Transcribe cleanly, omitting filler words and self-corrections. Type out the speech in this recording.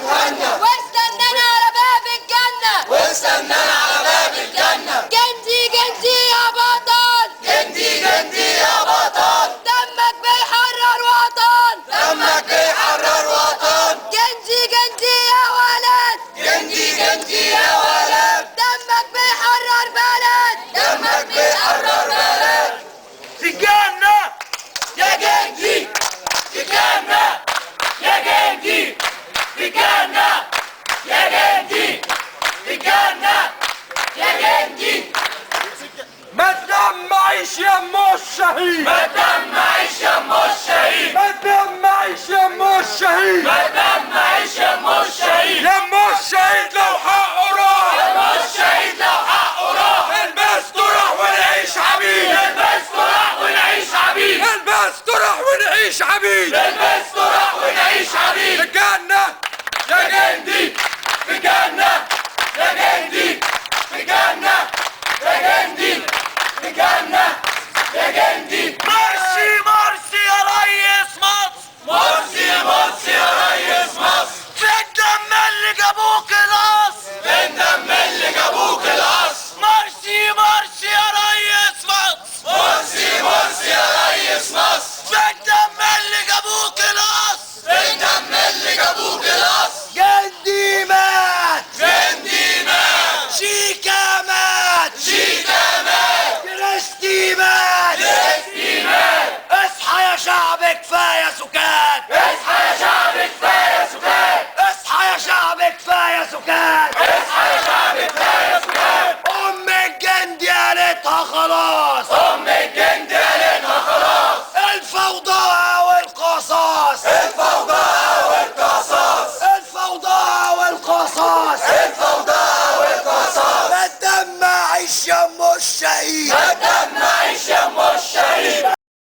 واتهنى واستنانا على باب الجنة واستنانا على باب الجنة. جندي جندي يا بطل جندي جندي يا بطل دمك بيحرر وطن دمك بيحرر وطن. جندي جندي يا ولد جندي جندي يا ولد دمك بيحرر بلد دمك بيحرر بلد. تجانا يا جندي تجانا يا جندي تجانا يا جندي تجانا يا جندي. ما تدمعيش يا ام الشهيد ما دمعيش يا ام الشهيد ما تدمعيش يا ام الشهيد ما دمعيش يا ام الشهيد. يا ام الشهيد لو حقه راح يا ام الشهيد لو حقه راح البسته راح ونعيش عبيد البسته راح ونعيش عبيد البسته راح ونعيش عبيد البسته راح ونعيش عبيد. تجانا يا جندي في جنة يا جندي في جنة يا جندي في جنة يا جندي. مرسي مرسي يا ريس مصر مرسي مرسي يا ريس مصر. في الدم اللي جابوك القصر فين دم اللي جابوك القصر. مرسي مرسي يا ريس مصر مرسي مرسي يا ريس مصر. في الدم اللي جابوك القصر فين دم اللي جابوك القصر. جندي مات جندي مات شيكا مات شيكا مات كريستي مات كريستي مات. اصحى يا شعب كفايه سكات اصحى يا شعب كفاية سكات. اصحى يا شعب كفايه سكات اصحى يا شعب كفاية سكات. ام الجندي قالتها خلاص ام الجندي قالتها خلاص. الفوضى والقصاص الفوضى والقصاص الفوضى والقصاص الفوضى والقصاص. ما تدمعيش يا ام الشهيد ما دمع